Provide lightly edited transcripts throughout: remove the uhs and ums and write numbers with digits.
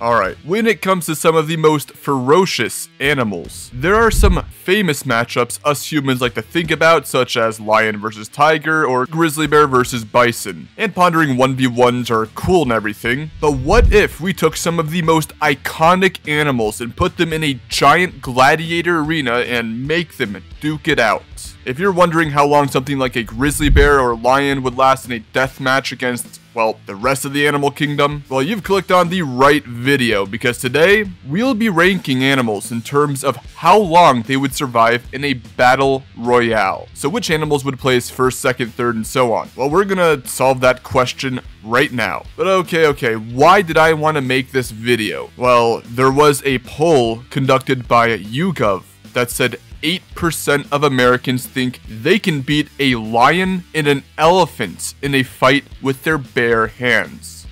Alright, when it comes to some of the most ferocious animals, there are some famous matchups us humans like to think about, such as lion versus tiger or grizzly bear versus bison. And pondering 1v1s are cool and everything, but what if we took some of the most iconic animals and put them in a giant gladiator arena and make them duke it out? If you're wondering how long something like a grizzly bear or lion would last in a death match against, well, the rest of the animal kingdom, well, you've clicked on the right video, because today we'll be ranking animals in terms of how long they would survive in a battle royale. So which animals would place first, second, third, and so on? Well, we're gonna solve that question right now. But okay, why did I want to make this video? Well, there was a poll conducted by YouGov that said 8% of Americans think they can beat a lion and an elephant in a fight with their bare hands.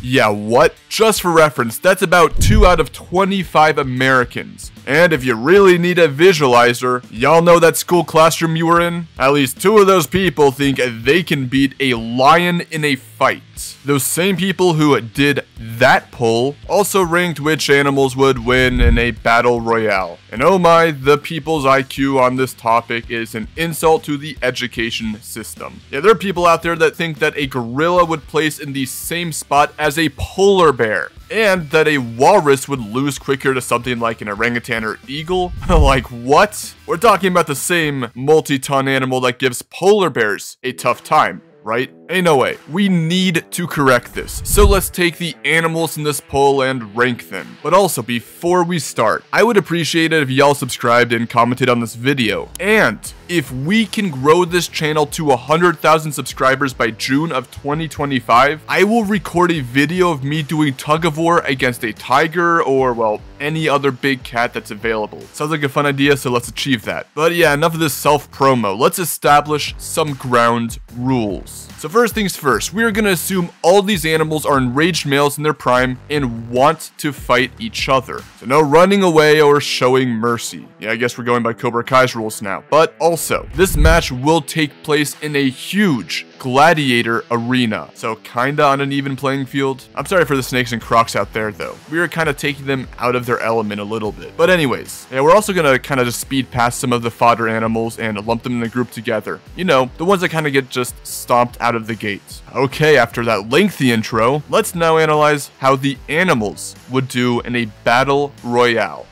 Yeah, what? Just for reference, that's about 2 out of 25 Americans. And if you really need a visualizer, y'all know that school classroom you were in? At least 2 of those people think they can beat a lion in a fight. Those same people who did that poll also ranked which animals would win in a battle royale. And oh my, the people's IQ on this topic is an insult to the education system. Yeah, there are people out there that think that a gorilla would place in the same spot as a polar bear, and that a walrus would lose quicker to something like an orangutan or eagle. Like, what? We're talking about the same multi-ton animal that gives polar bears a tough time, right? Ain't no way. We need to correct this. So let's take the animals in this poll and rank them. But also, before we start, I would appreciate it if y'all subscribed and commented on this video. And if we can grow this channel to 100,000 subscribers by June of 2025, I will record a video of me doing tug of war against a tiger or, well, any other big cat that's available. Sounds like a fun idea, so let's achieve that. But yeah, enough of this self-promo. Let's establish some ground rules. So first things first, we are going to assume all these animals are enraged males in their prime and want to fight each other. So no running away or showing mercy. Yeah, I guess we're going by Cobra Kai's rules now. But also, this match will take place in a huge gladiator arena, so kinda on an even playing field. I'm sorry for the snakes and crocs out there though. We are kind of taking them out of their element a little bit. But anyways, yeah, we're also gonna kind of just speed past some of the fodder animals and lump them in a group together. You know, the ones that kind of get just stomped out of the gate. Okay, after that lengthy intro, let's now analyze how the animals would do in a battle royale.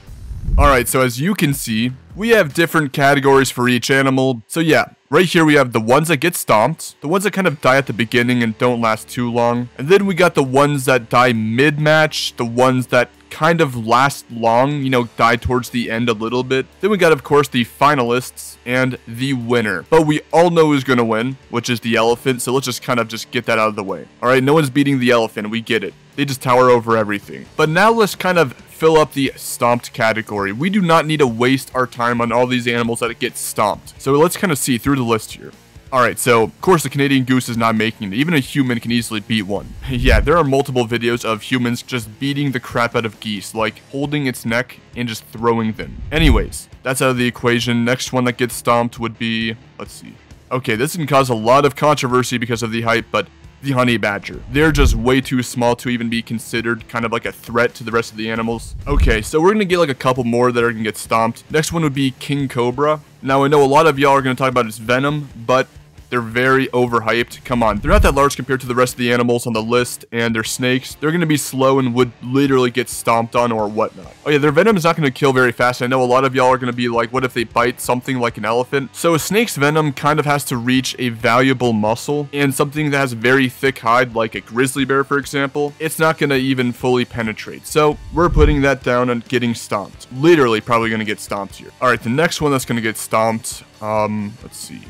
Alright, so as you can see, we have different categories for each animal. So yeah, right here we have the ones that get stomped, the ones that kind of die at the beginning and don't last too long, and then we got the ones that die mid-match, the ones that kind of last long, you know, die towards the end a little bit. Then we got, of course, the finalists and the winner. But we all know who's going to win, which is the elephant, so let's just kind of just get that out of the way. Alright, no one's beating the elephant, we get it. They just tower over everything. But now let's kind of fill up the stomped category. We do not need to waste our time on all these animals that get stomped. So let's kind of see through the list here. Alright, so of course the Canadian goose is not making it. Even a human can easily beat one. Yeah, there are multiple videos of humans just beating the crap out of geese, like holding its neck and just throwing them. Anyways, that's out of the equation. Next one that gets stomped would be, let's see. Okay, this can cause a lot of controversy because of the height, but the honey badger. They're just way too small to even be considered kind of like a threat to the rest of the animals. Okay, so we're gonna get like a couple more that are gonna get stomped. Next one would be king cobra. Now I know a lot of y'all are gonna talk about its venom, but they're very overhyped. Come on, they're not that large compared to the rest of the animals on the list, and they're snakes. They're going to be slow and would literally get stomped on or whatnot. Oh yeah, their venom is not going to kill very fast. I know a lot of y'all are going to be like, what if they bite something like an elephant? So a snake's venom kind of has to reach a valuable muscle, and something that has very thick hide, like a grizzly bear, for example, it's not going to even fully penetrate. So we're putting that down and getting stomped. Literally probably going to get stomped here. All right, the next one that's going to get stomped, let's see,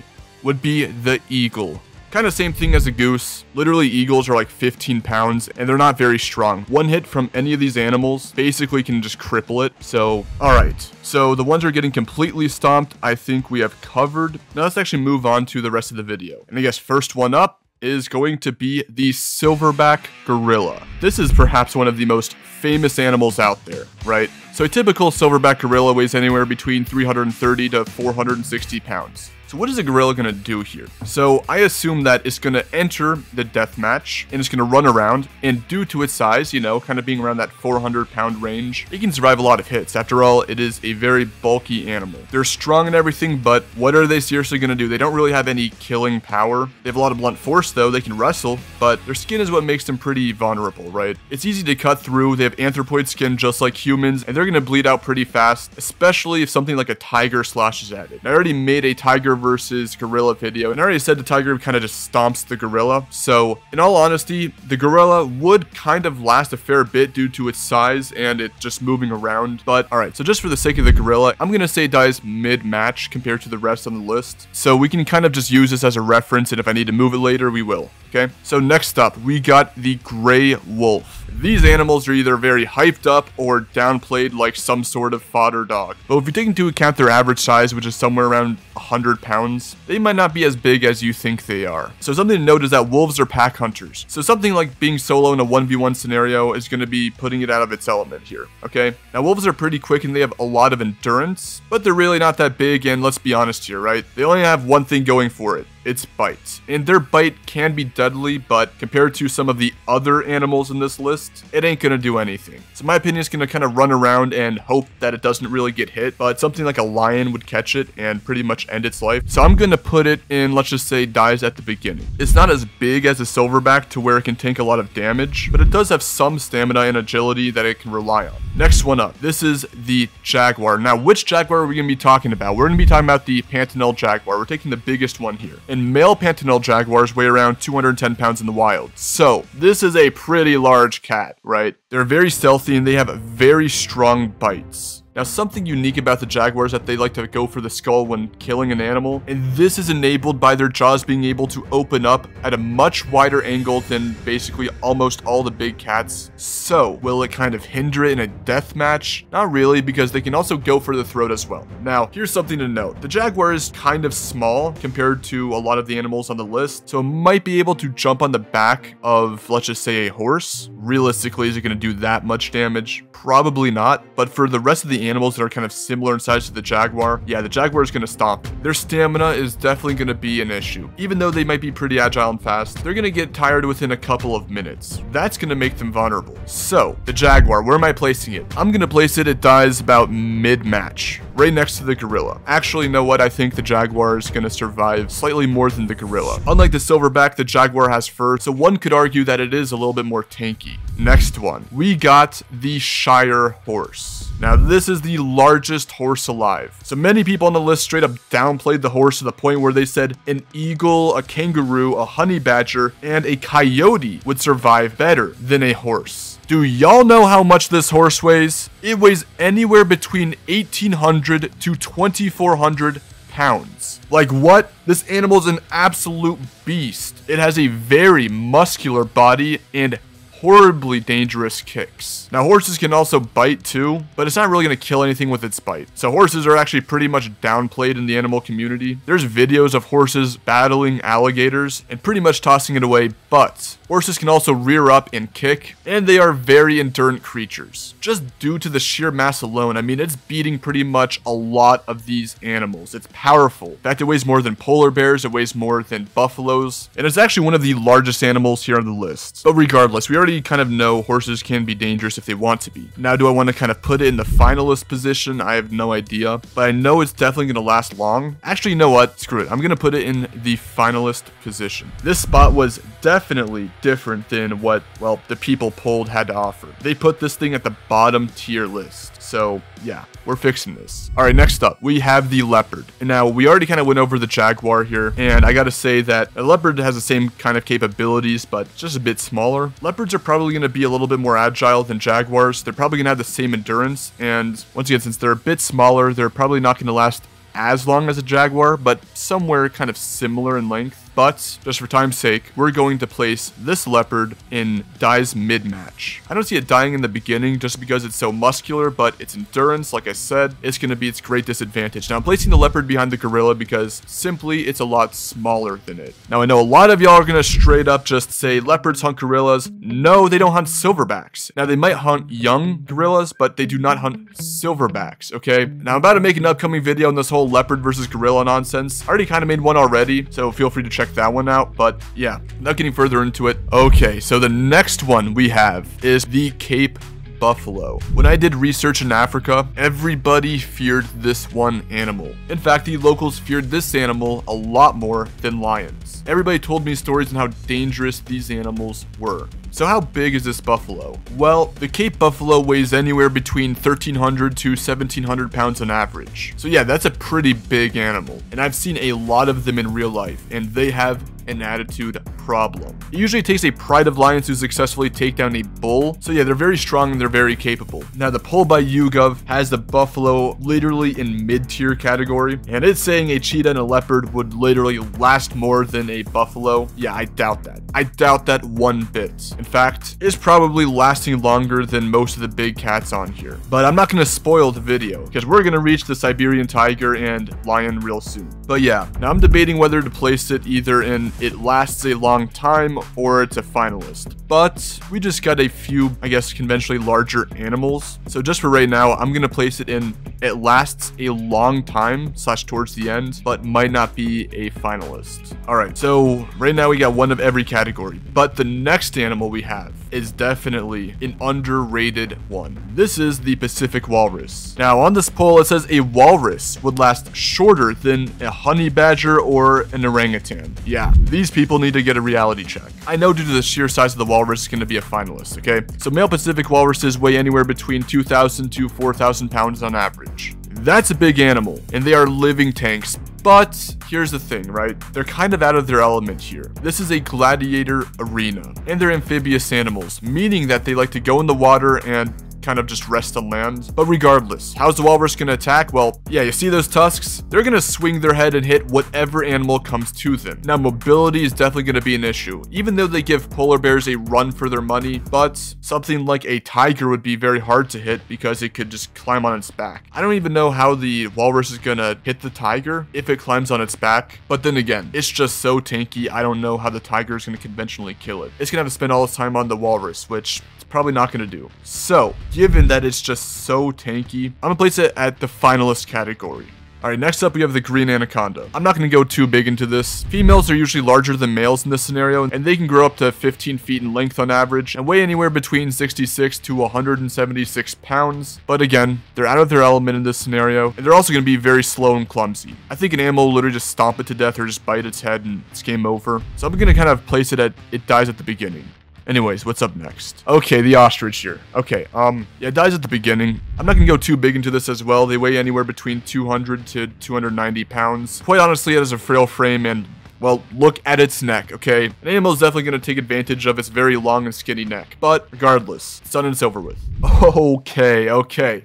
would be the eagle. Kind of same thing as a goose. Literally, eagles are like 15 pounds and they're not very strong. One hit from any of these animals basically can just cripple it. So, alright. So the ones that are getting completely stomped, I think we have covered. Now let's actually move on to the rest of the video. And I guess first one up is going to be the silverback gorilla. This is perhaps one of the most famous animals out there, right? So a typical silverback gorilla weighs anywhere between 330 to 460 pounds. So what is a gorilla going to do here? So I assume that it's going to enter the death match and it's going to run around, and due to its size, you know, kind of being around that 400-pound range, it can survive a lot of hits. After all, it is a very bulky animal. They're strong and everything, but what are they seriously going to do? They don't really have any killing power. They have a lot of blunt force though. They can wrestle, but their skin is what makes them pretty vulnerable, right? It's easy to cut through. They have anthropoid skin just like humans, and they're going to bleed out pretty fast, especially if something like a tiger slashes at it. I already made a tiger versus gorilla video, and I already said the tiger kind of just stomps the gorilla. So in all honesty, the gorilla would kind of last a fair bit due to its size and it just moving around. But all right, so just for the sake of the gorilla, I'm going to say it dies mid-match compared to the rest on the list. So we can kind of just use this as a reference, and if I need to move it later, we will. Okay, so next up, we got the gray wolf. These animals are either very hyped up or downplayed like some sort of fodder dog. But if you take into account their average size, which is somewhere around 100 pounds, they might not be as big as you think they are. So something to note is that wolves are pack hunters. So something like being solo in a 1v1 scenario is going to be putting it out of its element here, okay? Now wolves are pretty quick and they have a lot of endurance, but they're really not that big, and let's be honest here, right? They only have one thing going for it. Its bite. And their bite can be deadly, but compared to some of the other animals in this list, it ain't gonna do anything. So my opinion is gonna kind of run around and hope that it doesn't really get hit, but something like a lion would catch it and pretty much end its life. So I'm gonna put it in, let's just say, dies at the beginning. It's not as big as a silverback to where it can take a lot of damage, but it does have some stamina and agility that it can rely on. Next one up, this is the jaguar. Now, which jaguar are we gonna be talking about? We're gonna be talking about the Pantanal jaguar. We're taking the biggest one here. And male Pantanal jaguars weigh around 210 pounds in the wild. So this is a pretty large cat, right? They're very stealthy and they have very strong bites. Now, something unique about the jaguars is that they like to go for the skull when killing an animal, and this is enabled by their jaws being able to open up at a much wider angle than basically almost all the big cats. So, will it kind of hinder it in a death match? Not really, because they can also go for the throat as well. Now, here's something to note. The jaguar is kind of small compared to a lot of the animals on the list, so it might be able to jump on the back of, let's just say, a horse. Realistically, is it going to do that much damage? Probably not, but for the rest of the animals that are kind of similar in size to the jaguar, yeah, the jaguar is going to stomp it. Their stamina is definitely going to be an issue. Even though they might be pretty agile and fast, they're going to get tired within a couple of minutes. That's going to make them vulnerable. So, the jaguar, where am I placing it? I'm going to place it dies about mid-match, right next to the gorilla. Actually, you know what? I think the jaguar is going to survive slightly more than the gorilla. Unlike the silverback, the jaguar has fur, so one could argue that it is a little bit more tanky. Next one, we got the Shire horse. Now, this is the largest horse alive. So many people on the list straight up downplayed the horse to the point where they said an eagle, a kangaroo, a honey badger, and a coyote would survive better than a horse. Do y'all know how much this horse weighs? It weighs anywhere between 1,800 to 2,400 pounds. Like what? This animal is an absolute beast. It has a very muscular body and horribly dangerous kicks. Now, horses can also bite too, but it's not really going to kill anything with its bite. So horses are actually pretty much downplayed in the animal community. There's videos of horses battling alligators and pretty much tossing it away, but horses can also rear up and kick, and they are very endurant creatures. Just due to the sheer mass alone, I mean, it's beating pretty much a lot of these animals. It's powerful. In fact, it weighs more than polar bears, it weighs more than buffaloes, and it's actually one of the largest animals here on the list. But regardless, we already kind of know horses can be dangerous if they want to be. Now, do I want to kind of put it in the finalist position? I have no idea, but I know it's definitely going to last long. Actually, you know what? Screw it. I'm going to put it in the finalist position. This spot was definitely different than what, well, the people polled had to offer. They put this thing at the bottom tier list. So yeah, we're fixing this. All right, next up, we have the leopard. And now we already kind of went over the jaguar here, and I gotta say that a leopard has the same kind of capabilities, but just a bit smaller. Leopards are probably gonna be a little bit more agile than jaguars. They're probably gonna have the same endurance, and once again, since they're a bit smaller, they're probably not gonna last as long as a jaguar, but somewhere kind of similar in length. but just for time's sake, we're going to place this leopard in dies mid-match. I don't see it dying in the beginning just because it's so muscular, but its endurance, like I said, is going to be its great disadvantage. Now, I'm placing the leopard behind the gorilla because simply it's a lot smaller than it. Now, I know a lot of y'all are going to straight up just say leopards hunt gorillas. No, they don't hunt silverbacks. Now, they might hunt young gorillas, but they do not hunt silverbacks, okay? Now, I'm about to make an upcoming video on this whole leopard versus gorilla nonsense. I already kind of made one already, so feel free to check that one out. But yeah, not getting further into it. Okay, so the next one we have is the Cape buffalo. When I did research in Africa, everybody feared this one animal. In fact, the locals feared this animal a lot more than lions. Everybody told me stories on how dangerous these animals were. So how big is this buffalo? Well, the Cape buffalo weighs anywhere between 1,300 to 1,700 pounds on average. So yeah, that's a pretty big animal. And I've seen a lot of them in real life, and they have an attitude problem. It usually takes a pride of lions to successfully take down a bull. So yeah, they're very strong and they're very capable. Now, the poll by YouGov has the buffalo literally in mid-tier category, and it's saying a cheetah and a leopard would literally last more than a buffalo. Yeah, I doubt that. I doubt that one bit. In fact, it's probably lasting longer than most of the big cats on here. But I'm not going to spoil the video because we're going to reach the Siberian tiger and lion real soon. But yeah, now I'm debating whether to place it either in it lasts a long time or it's a finalist. But we just got a few, I guess, conventionally larger animals. So just for right now, I'm going to place it in it lasts a long time / towards the end, but might not be a finalist. All right, so right now we got one of every category. But the next animal we have is definitely an underrated one. This is the Pacific walrus. Now on this poll, it says a walrus would last shorter than a honey badger or an orangutan. Yeah, these people need to get a reality check. I know due to the sheer size of the walrus, it's going to be a finalist, okay? So male Pacific walruses weigh anywhere between 2,000 to 4,000 pounds on average. That's a big animal, and they are living tanks. But here's the thing, right? They're kind of out of their element here. This is a gladiator arena, and they're amphibious animals, meaning that they like to go in the water and kind of just rest on land. But regardless, how's the walrus gonna attack? Well, yeah, you see those tusks? They're gonna swing their head and hit whatever animal comes to them. Now, mobility is definitely gonna be an issue, even though they give polar bears a run for their money, but something like a tiger would be very hard to hit because it could just climb on its back. I don't even know how the walrus is gonna hit the tiger if it climbs on its back, but then again, it's just so tanky, I don't know how the tiger is gonna conventionally kill it. It's gonna have to spend all its time on the walrus, which probably not going to do. So, given that it's just so tanky, I'm going to place it at the finalist category. Alright, next up we have the green anaconda. I'm not going to go too big into this. Females are usually larger than males in this scenario, and they can grow up to 15 feet in length on average, and weigh anywhere between 66 to 176 pounds. But again, they're out of their element in this scenario, and they're also going to be very slow and clumsy. I think an animal will literally just stomp it to death or just bite its head and it's game over. So I'm going to kind of place it at, it dies at the beginning. Anyways, what's up next? Okay, the ostrich here. Okay, yeah, it dies at the beginning. I'm not gonna go too big into this as well. They weigh anywhere between 200 to 290 pounds. Quite honestly, it has a frail frame and, well, look at its neck, okay? An animal is definitely gonna take advantage of its very long and skinny neck. But regardless, it's done and it's over with. Okay.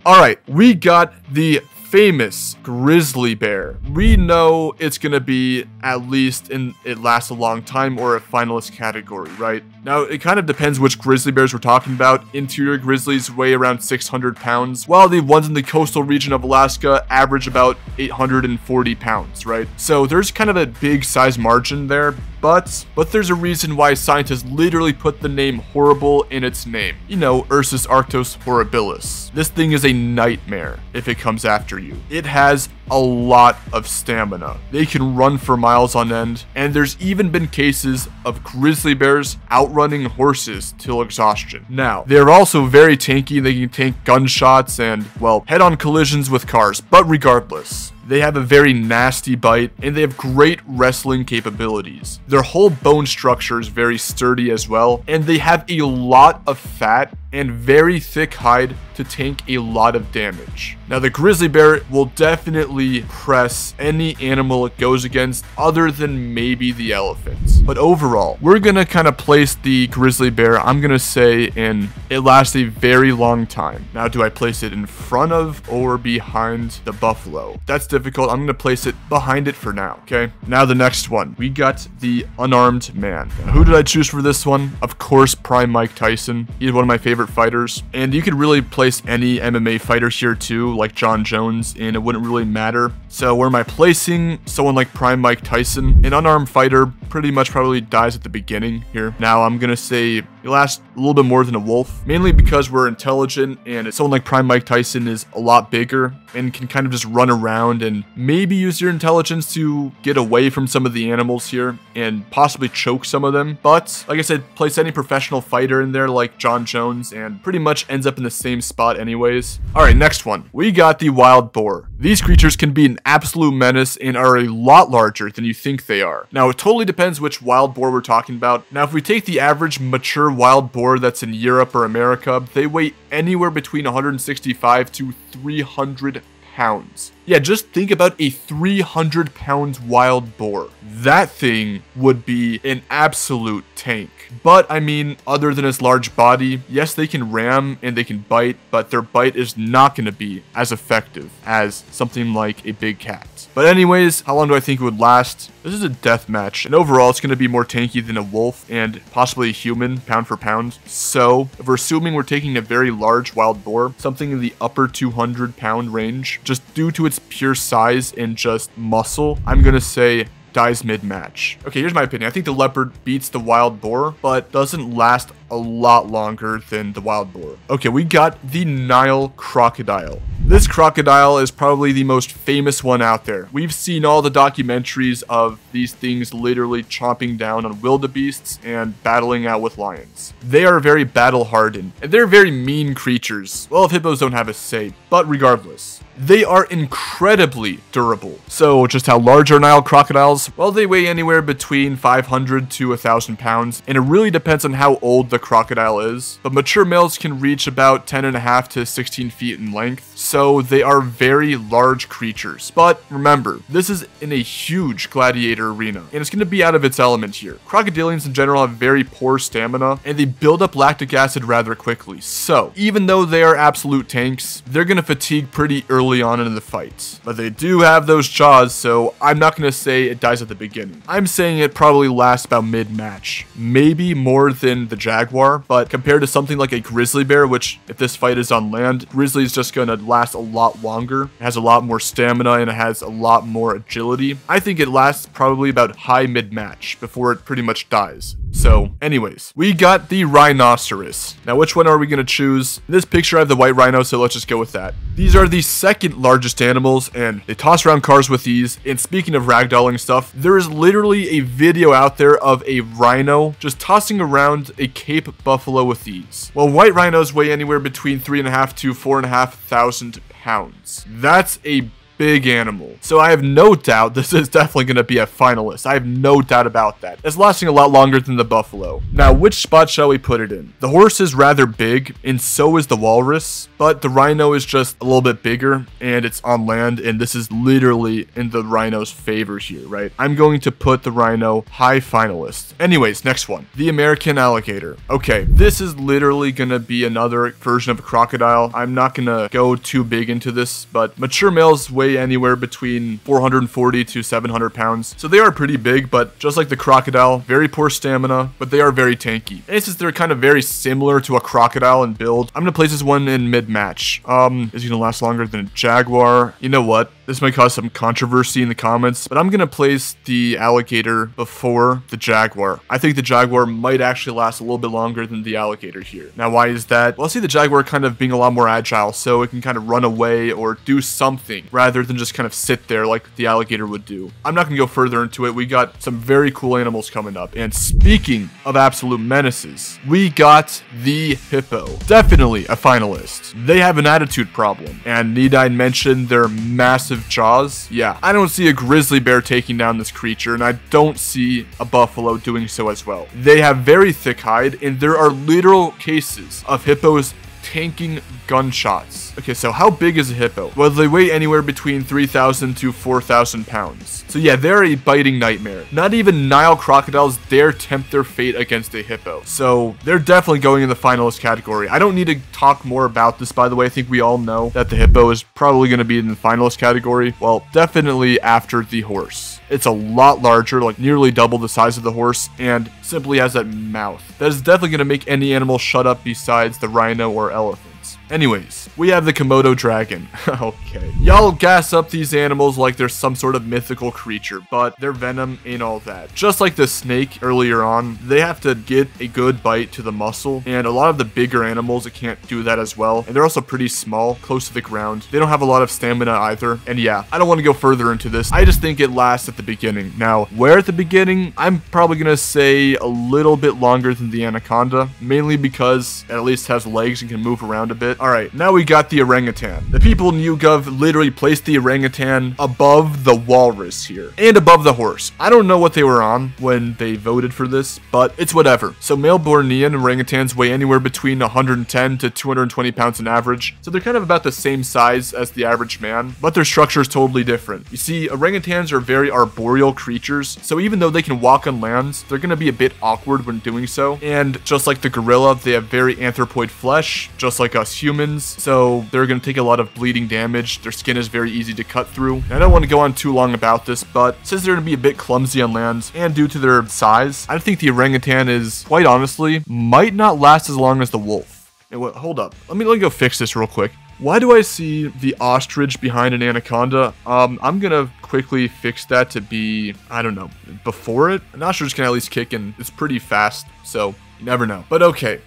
Alright, we got the famous grizzly bear. We know it's gonna be at least in it lasts a long time or a finalist category, right? Now, it kind of depends which grizzly bears we're talking about. Interior grizzlies weigh around 600 pounds, while the ones in the coastal region of Alaska average about 840 pounds, right? So there's kind of a big size margin there, but there's a reason why scientists literally put the name horrible in its name. You know, Ursus arctos horribilis. This thing is a nightmare if it comes after you. It has a lot of stamina. They can run for miles on end, and there's even been cases of grizzly bears outrunning horses till exhaustion. Now, they're also very tanky. They can tank gunshots and, well, head-on collisions with cars, but regardless, they have a very nasty bite, and they have great wrestling capabilities. Their whole bone structure is very sturdy as well, and they have a lot of fat and very thick hide to tank a lot of damage. Now the grizzly bear will definitely press any animal it goes against other than maybe the elephants. But overall, we're gonna kind of place the grizzly bear, I'm gonna say, in it lasts a very long time. Now, do I place it in front of or behind the buffalo? That's difficult. I'm gonna place it behind it for now, okay? Now the next one, we got the unarmed man. Now, who did I choose for this one? Of course, Prime Mike Tyson. He's one of my favorite fighters, and you could really place any MMA fighter here too, like John Jones, and it wouldn't really matter. So where am I placing someone like Prime Mike Tyson? An unarmed fighter pretty much probably dies at the beginning here. Now I'm gonna say he lasts a little bit more than a wolf, mainly because we're intelligent, and someone like Prime Mike Tyson is a lot bigger and can kind of just run around and maybe use your intelligence to get away from some of the animals here and possibly choke some of them. But like I said, place any professional fighter in there like John Jones and pretty much ends up in the same spot anyways. All right, next one. We got the wild boar. These creatures can be an absolute menace and are a lot larger than you think they are. Now, it totally depends which wild boar we're talking about. Now, if we take the average mature wild boar that's in Europe or America, they weigh anywhere between 165 to 300 pounds. Yeah, just think about a 300-pound wild boar. That thing would be an absolute tank. But, I mean, other than its large body, yes, they can ram and they can bite, but their bite is not going to be as effective as something like a big cat. But anyways, how long do I think it would last? This is a death match, and overall, it's going to be more tanky than a wolf and possibly a human, pound for pound. So, if we're assuming we're taking a very large wild boar, something in the upper 200-pound range, just due to its pure size and just muscle, I'm going to say dies mid-match. Okay, here's my opinion. I think the leopard beats the wild boar, but doesn't last a lot longer than the wild boar. Okay, we got the Nile crocodile. This crocodile is probably the most famous one out there. We've seen all the documentaries of these things literally chomping down on wildebeests and battling out with lions. They are very battle hardened, and they're very mean creatures. Well, if hippos don't have a say, but regardless. They are incredibly durable. So just how large are Nile crocodiles? Well, they weigh anywhere between 500 to 1,000 pounds, and it really depends on how old the crocodile is. But mature males can reach about 10.5 to 16 feet in length, so they are very large creatures. But remember, this is in a huge gladiator arena, and it's going to be out of its element here. Crocodilians in general have very poor stamina, and they build up lactic acid rather quickly. So even though they are absolute tanks, they're going to fatigue pretty early on in the fight. But they do have those jaws, so I'm not going to say it dies at the beginning. I'm saying it probably lasts about mid-match. Maybe more than the jaguar, but compared to something like a grizzly bear, which if this fight is on land, grizzly is just going to last a lot longer. It has a lot more stamina and it has a lot more agility. I think it lasts probably about high mid-match before it pretty much dies. So anyways, we got the rhinoceros. Now, which one are we going to choose? In this picture, I have the white rhino, so let's just go with that. These are the second largest animals, and they toss around cars with these. And speaking of ragdolling stuff, there is literally a video out there of a rhino just tossing around a Cape buffalo with these. Well, white rhinos weigh anywhere between 3.5 to 4,500 pounds. That's a big animal. So I have no doubt this is definitely going to be a finalist. I have no doubt about that. It's lasting a lot longer than the buffalo. Now, which spot shall we put it in? The horse is rather big, and so is the walrus, but the rhino is just a little bit bigger, and it's on land, and this is literally in the rhino's favor here, right? I'm going to put the rhino high finalist. Anyways, next one. The American alligator. Okay, this is literally going to be another version of a crocodile. I'm not going to go too big into this, but mature males weigh anywhere between 440 to 700 pounds. So they are pretty big, but just like the crocodile, very poor stamina, but they are very tanky. And since they're kind of very similar to a crocodile in build, I'm going to place this one in mid-match. Is it going to last longer than a jaguar? You know what? This might cause some controversy in the comments, but I'm going to place the alligator before the jaguar. I think the jaguar might actually last a little bit longer than the alligator here. Now, why is that? Well, I see the jaguar kind of being a lot more agile, so it can kind of run away or do something rather than just kind of sit there like the alligator would do. I'm not going to go further into it. We got some very cool animals coming up. And speaking of absolute menaces, we got the hippo. Definitely a finalist. They have an attitude problem, and need I mention their massive massive jaws. Yeah, I don't see a grizzly bear taking down this creature, and I don't see a buffalo doing so as well. They have very thick hide, and there are literal cases of hippos tanking gunshots. Okay, so how big is a hippo? Well, they weigh anywhere between 3,000 to 4,000 pounds. So yeah, they're a biting nightmare. Not even Nile crocodiles dare tempt their fate against a hippo. So they're definitely going in the finalist category. I don't need to talk more about this, by the way. I think we all know that the hippo is probably going to be in the finalist category. Well, definitely after the horse. It's a lot larger, like nearly double the size of the horse, and simply has that mouth. That is definitely going to make any animal shut up besides the rhino or elephant. Anyways, we have the Komodo dragon. Okay. Y'all gas up these animals like they're some sort of mythical creature, but their venom ain't all that. Just like the snake earlier on, they have to get a good bite to the muscle, and a lot of the bigger animals can't do that as well, and they're also pretty small, close to the ground. They don't have a lot of stamina either, and yeah, I don't want to go further into this. I just think it lasts at the beginning. Now, where at the beginning? I'm probably gonna say a little bit longer than the anaconda, mainly because it at least has legs and can move around a bit. Alright, now we got the orangutan. The people in YouGov literally placed the orangutan above the walrus here, and above the horse. I don't know what they were on when they voted for this, but it's whatever. So male Bornean orangutans weigh anywhere between 110 to 220 pounds on average, so they're kind of about the same size as the average man, but their structure is totally different. You see, orangutans are very arboreal creatures, so even though they can walk on land, they're going to be a bit awkward when doing so, and just like the gorilla, they have very anthropoid flesh, just like us humans, so they're going to take a lot of bleeding damage. Their skin is very easy to cut through. And I don't want to go on too long about this, but since they're going to be a bit clumsy on land, and due to their size, I think the orangutan is, quite honestly, might not last as long as the wolf. Hold up. Let me go fix this real quick. Why do I see the ostrich behind an anaconda? I'm gonna quickly fix that to be, I don't know, before it. An ostrich can at least kick, and it's pretty fast, so you never know. But okay,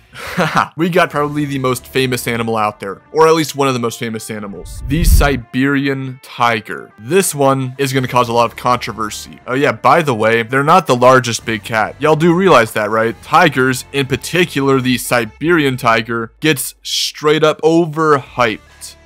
we got probably the most famous animal out there, or at least one of the most famous animals, the Siberian tiger. This one is going to cause a lot of controversy. Oh yeah, by the way, they're not the largest big cat. Y'all do realize that, right? Tigers, in particular the Siberian tiger, gets straight up overhyped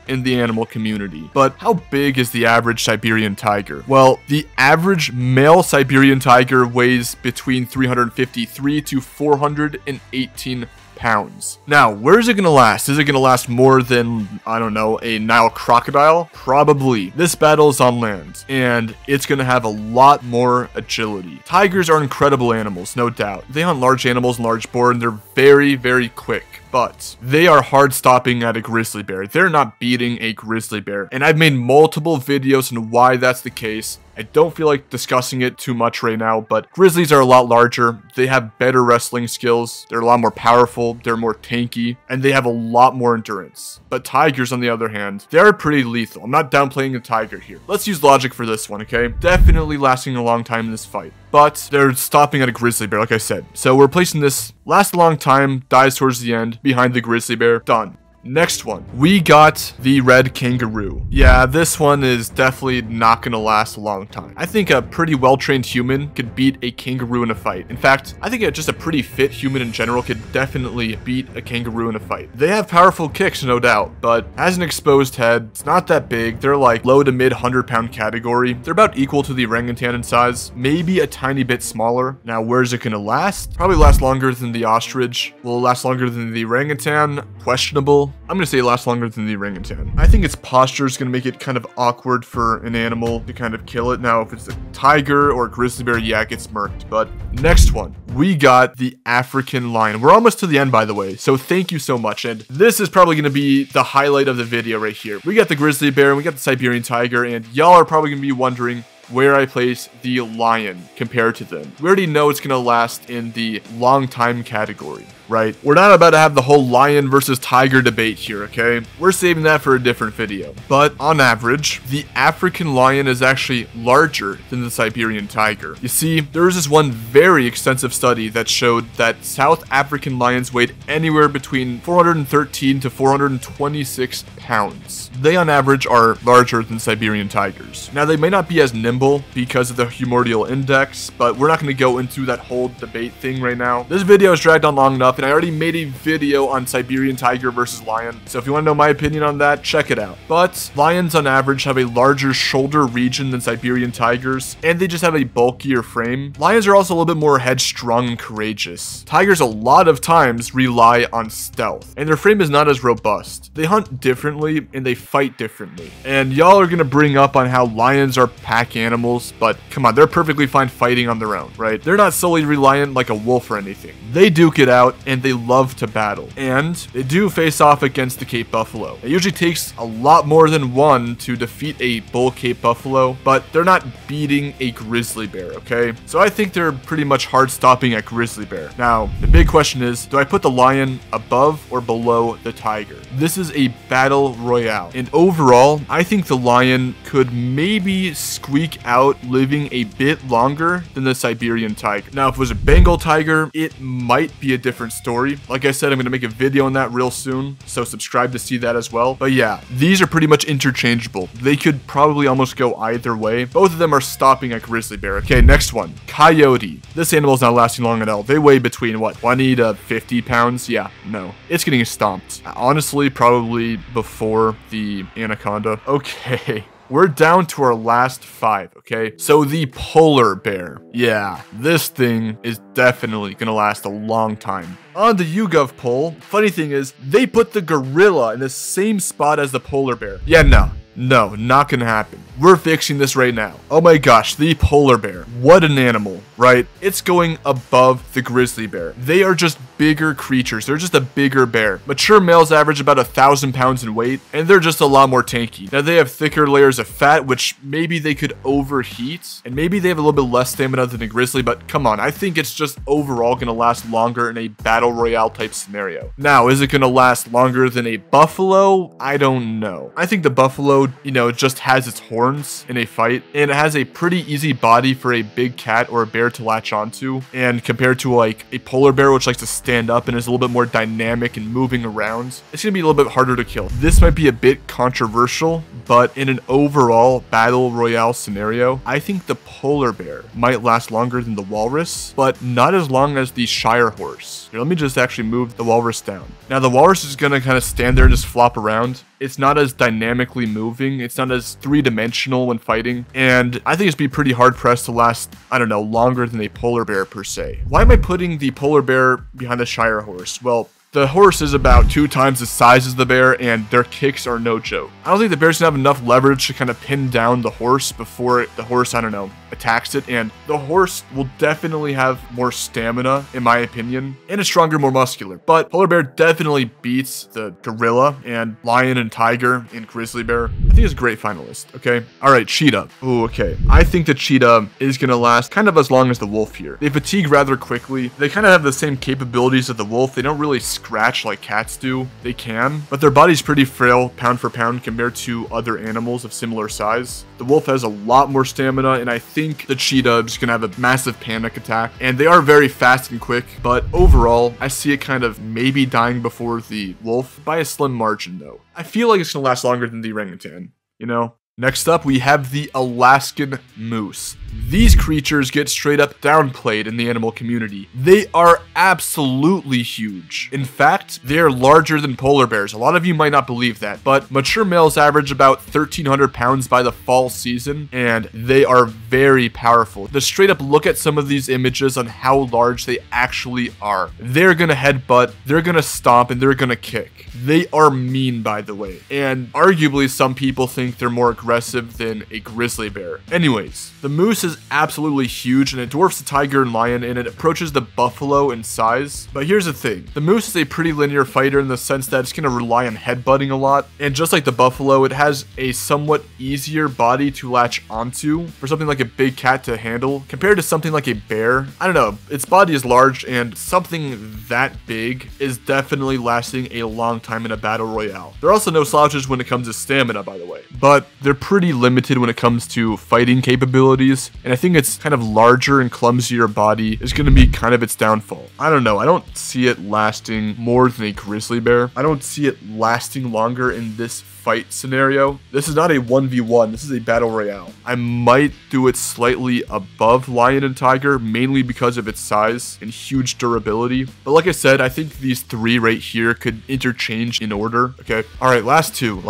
in the animal community. But how big is the average Siberian tiger? Well, the average male Siberian tiger weighs between 353 to 418 pounds. Now, where is it gonna last? Is it gonna last more than, I don't know, a Nile crocodile? Probably. This battle is on land, and it's gonna have a lot more agility. Tigers are incredible animals, no doubt. They hunt large animals in large boar, and they're very, very quick. But they are hard stopping at a grizzly bear. They're not beating a grizzly bear. And I've made multiple videos on why that's the case. I don't feel like discussing it too much right now, but grizzlies are a lot larger. They have better wrestling skills. They're a lot more powerful. They're more tanky, and they have a lot more endurance. But tigers, on the other hand, they're pretty lethal. I'm not downplaying the tiger here. Let's use logic for this one, okay? Definitely lasting a long time in this fight. But they're stopping at a grizzly bear, like I said. So we're placing this last a long time, dies towards the end, behind the grizzly bear. Done. Next one, we got the red kangaroo. Yeah, this one is definitely not gonna last a long time. I think a pretty well-trained human could beat a kangaroo in a fight. In fact, I think just a pretty fit human in general could definitely beat a kangaroo in a fight. They have powerful kicks, no doubt, but has an exposed head. It's not that big. They're like low to mid 100-pound category. They're about equal to the orangutan in size, maybe a tiny bit smaller. Now, where's it gonna last? Probably last longer than the ostrich. Will it last longer than the orangutan? Questionable. I'm gonna say it lasts longer than the orangutan. I think its posture is gonna make it kind of awkward for an animal to kind of kill it. Now, if it's a tiger or a grizzly bear, yeah, it gets murked. But next one, we got the African lion. We're almost to the end, by the way, so thank you so much. And this is probably gonna be the highlight of the video right here. We got the grizzly bear and we got the Siberian tiger, and y'all are probably gonna be wondering where I place the lion compared to them. We already know it's gonna last in the long time category, right? We're not about to have the whole lion versus tiger debate here, okay? We're saving that for a different video. But on average, the African lion is actually larger than the Siberian tiger. You see, there was this one very extensive study that showed that South African lions weighed anywhere between 413 to 426 pounds. They on average are larger than Siberian tigers. Now, they may not be as nimble because of the humoral index, but we're not going to go into that whole debate thing right now. This video is dragged on long enough. stuff, and I already made a video on Siberian tiger versus lion, so if you want to know my opinion on that, check it out. But lions on average have a larger shoulder region than Siberian tigers, and they just have a bulkier frame. Lions are also a little bit more headstrong and courageous. Tigers a lot of times rely on stealth, and their frame is not as robust. They hunt differently, and they fight differently. And y'all are gonna bring up on how lions are pack animals, but come on, they're perfectly fine fighting on their own, right? They're not solely reliant like a wolf or anything. They duke it out, and they love to battle. And they do face off against the Cape buffalo. It usually takes a lot more than one to defeat a bull Cape buffalo, but they're not beating a grizzly bear, okay? So I think they're pretty much hard stopping at grizzly bear. Now, the big question is, do I put the lion above or below the tiger? This is a battle royale, and overall, I think the lion could maybe squeak out living a bit longer than the Siberian tiger. Now, if it was a Bengal tiger, it might be a different story. Like I said, I'm gonna make a video on that real soon, so subscribe to see that as well. But yeah, these are pretty much interchangeable. They could probably almost go either way. Both of them are stopping at grizzly bear. Okay, next one, coyote. This animal's not lasting long at all. They weigh between what, 20 to 50 pounds? Yeah, no, it's getting stomped. Honestly, probably before the anaconda. Okay. We're down to our last 5, okay? So the polar bear. Yeah, this thing is definitely gonna last a long time. On the YouGov poll, funny thing is, they put the gorilla in the same spot as the polar bear. Yeah, no, not gonna happen. We're fixing this right now. Oh my gosh, the polar bear. What an animal, right? It's going above the grizzly bear. They are just bigger creatures. They're just a bigger bear. Mature males average about 1,000 pounds in weight, and they're just a lot more tanky. Now, they have thicker layers of fat, which maybe they could overheat, and maybe they have a little bit less stamina than a grizzly, but come on, I think it's just overall gonna last longer in a battle royale type scenario. Now, is it gonna last longer than a buffalo? I don't know. I think the buffalo, you know, just has its horns in a fight, and it has a pretty easy body for a big cat or a bear to latch onto, and compared to like a polar bear, which likes to stand up and is a little bit more dynamic and moving around, it's gonna be a little bit harder to kill. This might be a bit controversial, but in an overall battle royale scenario, I think the polar bear might last longer than the walrus, but not as long as the shire horse. Here, let me just actually move the walrus down. Now, the walrus is gonna kind of stand there and just flop around. It's not as dynamically moving. It's not as three-dimensional when fighting. And I think it's be pretty hard-pressed to last, I don't know, longer than a polar bear per se. Why am I putting the polar bear behind the shire horse? Well, the horse is about 2 times the size as the bear, and their kicks are no joke. I don't think the bear's gonna have enough leverage to kind of pin down the horse before the horse, I don't know, attacks it. And the horse will definitely have more stamina, in my opinion, and is stronger, more muscular. But polar bear definitely beats the gorilla and lion and tiger and grizzly bear. I think it's a great finalist, okay? All right, cheetah. Ooh, okay. I think the cheetah is gonna last kind of as long as the wolf here. They fatigue rather quickly. They kind of have the same capabilities of the wolf. They don't really scratch like cats do. They can, but their body's pretty frail pound for pound compared to other animals of similar size. The wolf has a lot more stamina, and I think the cheetah is gonna have a massive panic attack, and they are very fast and quick, but overall, I see it kind of maybe dying before the wolf by a slim margin though. I feel like it's gonna last longer than the orangutan, you know? Next up, we have the Alaskan moose. These creatures get straight up downplayed in the animal community. They are absolutely huge. In fact, they are larger than polar bears. A lot of you might not believe that, but mature males average about 1,300 pounds by the fall season, and they are very powerful. Just straight up look at some of these images on how large they actually are. They're gonna headbutt, they're gonna stomp, and they're gonna kick. They are mean, by the way, and arguably some people think they're more aggressive than a grizzly bear. Anyways, the moose is absolutely huge, and it dwarfs the tiger and lion, and it approaches the buffalo in size. But here's the thing, the moose is a pretty linear fighter in the sense that it's going to rely on headbutting a lot, and just like the buffalo, it has a somewhat easier body to latch onto for something like a big cat to handle compared to something like a bear. I don't know, its body is large, and something that big is definitely lasting a long time in a battle royale. There are also no slouches when it comes to stamina, by the way, but they're pretty limited when it comes to fighting capabilities, and I think its kind of larger and clumsier body is going to be kind of its downfall. I don't know, I don't see it lasting more than a grizzly bear. I don't see it lasting longer in this fight scenario. This is not a 1v1, this is a battle royale. I might do it slightly above lion and tiger, mainly because of its size and huge durability. But like I said, I think these three right here could interchange in order. Okay, all right, last two.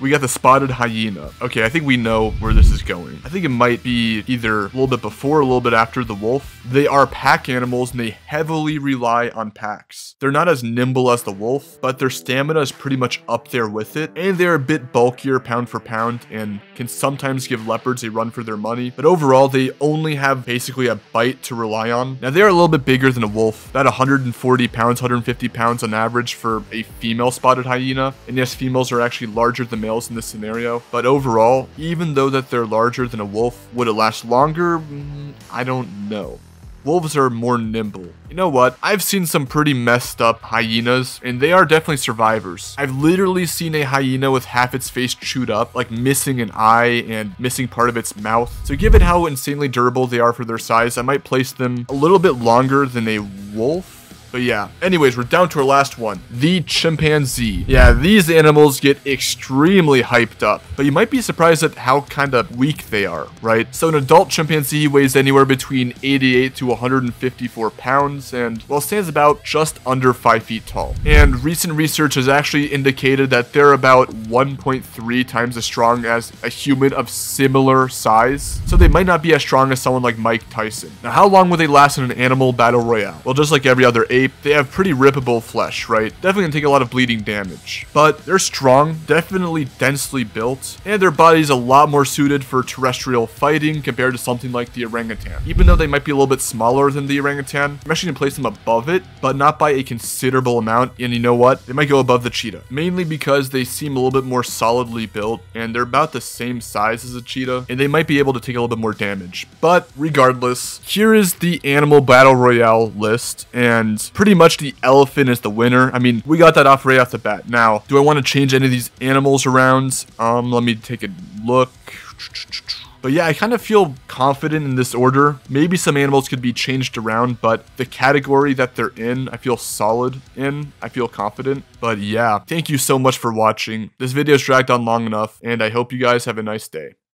We got the spotted hyena. Okay, I think we know where this is going. I think it might be either a little bit before or a little bit after the wolf. They are pack animals and they heavily rely on packs. They're not as nimble as the wolf, but their stamina is pretty much up there with it. And they're a bit bulkier pound for pound and can sometimes give leopards a run for their money. But overall, they only have basically a bite to rely on. Now, they're a little bit bigger than a wolf, about 140 pounds, 150 pounds on average for a female spotted hyena. And yes, females are actually larger than males in this scenario, but overall, even though that they're larger than a wolf, would it last longer? I don't know. Wolves are more nimble. You know what? I've seen some pretty messed up hyenas, and they are definitely survivors. I've literally seen a hyena with half its face chewed up, like missing an eye and missing part of its mouth. So given how insanely durable they are for their size, I might place them a little bit longer than a wolf. But yeah, anyways, we're down to our last one, the chimpanzee. Yeah, these animals get extremely hyped up, but you might be surprised at how kind of weak they are, right? So an adult chimpanzee weighs anywhere between 88 to 154 pounds and, well, stands about just under 5 feet tall. And recent research has actually indicated that they're about 1.3 times as strong as a human of similar size. So they might not be as strong as someone like Mike Tyson. Now, how long would they last in an animal battle royale? Well, just like every other ape, they have pretty rippable flesh, right? Definitely gonna take a lot of bleeding damage. But they're strong, definitely densely built, and their body's a lot more suited for terrestrial fighting compared to something like the orangutan. Even though they might be a little bit smaller than the orangutan, I'm actually gonna place them above it, but not by a considerable amount. And you know what? They might go above the cheetah, mainly because they seem a little bit more solidly built, and they're about the same size as a cheetah, and they might be able to take a little bit more damage. But regardless, here is the animal battle royale list, and pretty much the elephant is the winner. I mean, we got that off right off the bat. Now, do I want to change any of these animals around? Let me take a look. But yeah, I kind of feel confident in this order. Maybe some animals could be changed around, but the category that they're in, I feel solid in. I feel confident. But yeah, thank you so much for watching. This video's dragged on long enough, and I hope you guys have a nice day.